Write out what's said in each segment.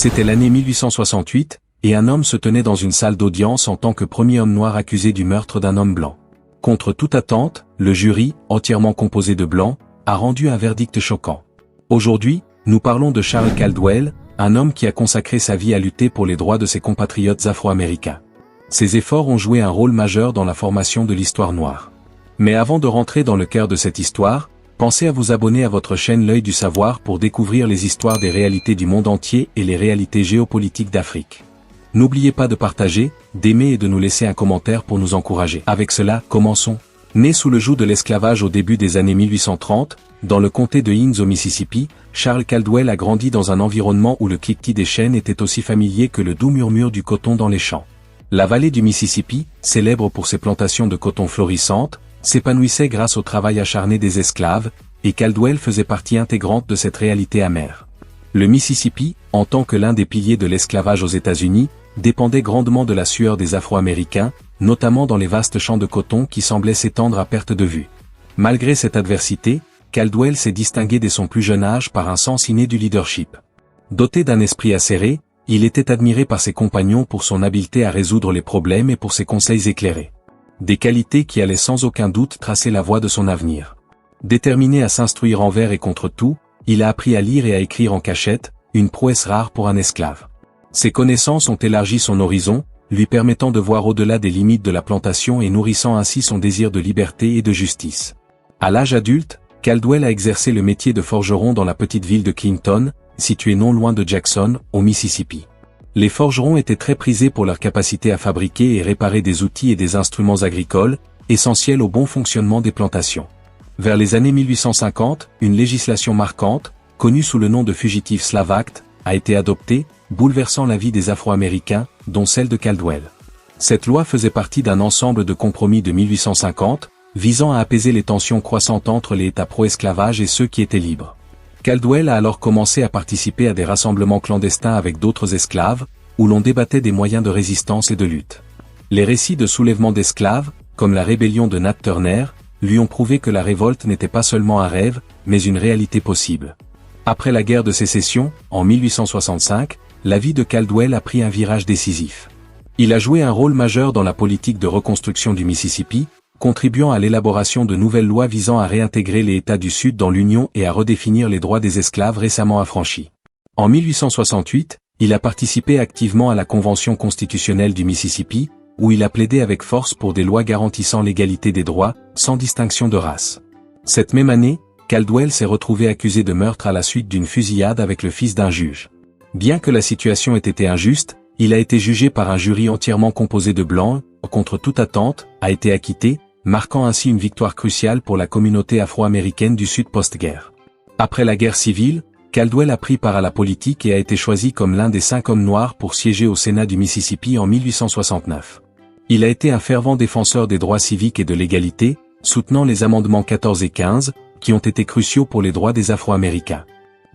C'était l'année 1868, et un homme se tenait dans une salle d'audience en tant que premier homme noir accusé du meurtre d'un homme blanc. Contre toute attente, le jury, entièrement composé de blancs, a rendu un verdict choquant. Aujourd'hui, nous parlons de Charles Caldwell, un homme qui a consacré sa vie à lutter pour les droits de ses compatriotes afro-américains. Ses efforts ont joué un rôle majeur dans la formation de l'histoire noire. Mais avant de rentrer dans le cœur de cette histoire, pensez à vous abonner à votre chaîne L'Œil du Savoir pour découvrir les histoires des réalités du monde entier et les réalités géopolitiques d'Afrique. N'oubliez pas de partager, d'aimer et de nous laisser un commentaire pour nous encourager. Avec cela, commençons. Né sous le joug de l'esclavage au début des années 1830, dans le comté de Hinds au Mississippi, Charles Caldwell a grandi dans un environnement où le cliquetis des chênes était aussi familier que le doux murmure du coton dans les champs. La vallée du Mississippi, célèbre pour ses plantations de coton florissantes, s'épanouissait grâce au travail acharné des esclaves, et Caldwell faisait partie intégrante de cette réalité amère. Le Mississippi, en tant que l'un des piliers de l'esclavage aux États-Unis, dépendait grandement de la sueur des Afro-Américains, notamment dans les vastes champs de coton qui semblaient s'étendre à perte de vue. Malgré cette adversité, Caldwell s'est distingué dès son plus jeune âge par un sens inné du leadership. Doté d'un esprit acéré, il était admiré par ses compagnons pour son habileté à résoudre les problèmes et pour ses conseils éclairés. Des qualités qui allaient sans aucun doute tracer la voie de son avenir. Déterminé à s'instruire envers et contre tout, il a appris à lire et à écrire en cachette, une prouesse rare pour un esclave. Ses connaissances ont élargi son horizon, lui permettant de voir au-delà des limites de la plantation et nourrissant ainsi son désir de liberté et de justice. À l'âge adulte, Caldwell a exercé le métier de forgeron dans la petite ville de Clinton, située non loin de Jackson, au Mississippi. Les forgerons étaient très prisés pour leur capacité à fabriquer et réparer des outils et des instruments agricoles, essentiels au bon fonctionnement des plantations. Vers les années 1850, une législation marquante, connue sous le nom de Fugitive Slave Act, a été adoptée, bouleversant la vie des Afro-Américains, dont celle de Caldwell. Cette loi faisait partie d'un ensemble de compromis de 1850, visant à apaiser les tensions croissantes entre les États pro-esclavage et ceux qui étaient libres. Caldwell a alors commencé à participer à des rassemblements clandestins avec d'autres esclaves, où l'on débattait des moyens de résistance et de lutte. Les récits de soulèvements d'esclaves, comme la rébellion de Nat Turner, lui ont prouvé que la révolte n'était pas seulement un rêve, mais une réalité possible. Après la guerre de sécession, en 1865, la vie de Caldwell a pris un virage décisif. Il a joué un rôle majeur dans la politique de reconstruction du Mississippi, contribuant à l'élaboration de nouvelles lois visant à réintégrer les États du Sud dans l'Union et à redéfinir les droits des esclaves récemment affranchis. En 1868, il a participé activement à la Convention constitutionnelle du Mississippi, où il a plaidé avec force pour des lois garantissant l'égalité des droits, sans distinction de race. Cette même année, Caldwell s'est retrouvé accusé de meurtre à la suite d'une fusillade avec le fils d'un juge. Bien que la situation ait été injuste, il a été jugé par un jury entièrement composé de blancs, contre toute attente, a été acquitté, marquant ainsi une victoire cruciale pour la communauté afro-américaine du Sud post-guerre. Après la guerre civile, Caldwell a pris part à la politique et a été choisi comme l'un des 5 hommes noirs pour siéger au Sénat du Mississippi en 1869. Il a été un fervent défenseur des droits civiques et de l'égalité, soutenant les amendements 14 et 15, qui ont été cruciaux pour les droits des Afro-Américains.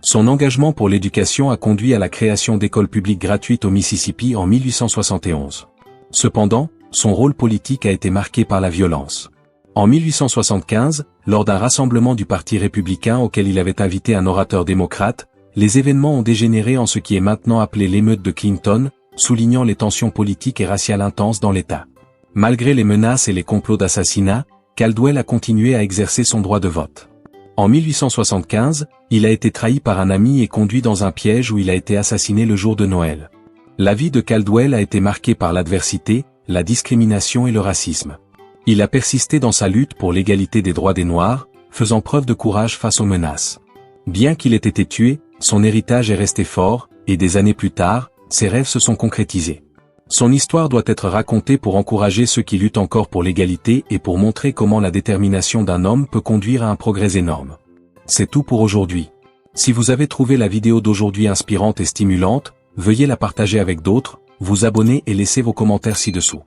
Son engagement pour l'éducation a conduit à la création d'écoles publiques gratuites au Mississippi en 1871. Cependant, son rôle politique a été marqué par la violence. En 1875, lors d'un rassemblement du Parti républicain auquel il avait invité un orateur démocrate, les événements ont dégénéré en ce qui est maintenant appelé l'émeute de Clinton, soulignant les tensions politiques et raciales intenses dans l'État. Malgré les menaces et les complots d'assassinat, Caldwell a continué à exercer son droit de vote. En 1875, il a été trahi par un ami et conduit dans un piège où il a été assassiné le jour de Noël. La vie de Caldwell a été marquée par l'adversité, la discrimination et le racisme. Il a persisté dans sa lutte pour l'égalité des droits des Noirs, faisant preuve de courage face aux menaces. Bien qu'il ait été tué, son héritage est resté fort, et des années plus tard, ses rêves se sont concrétisés. Son histoire doit être racontée pour encourager ceux qui luttent encore pour l'égalité et pour montrer comment la détermination d'un homme peut conduire à un progrès énorme. C'est tout pour aujourd'hui. Si vous avez trouvé la vidéo d'aujourd'hui inspirante et stimulante, veuillez la partager avec d'autres, vous abonner et laisser vos commentaires ci-dessous.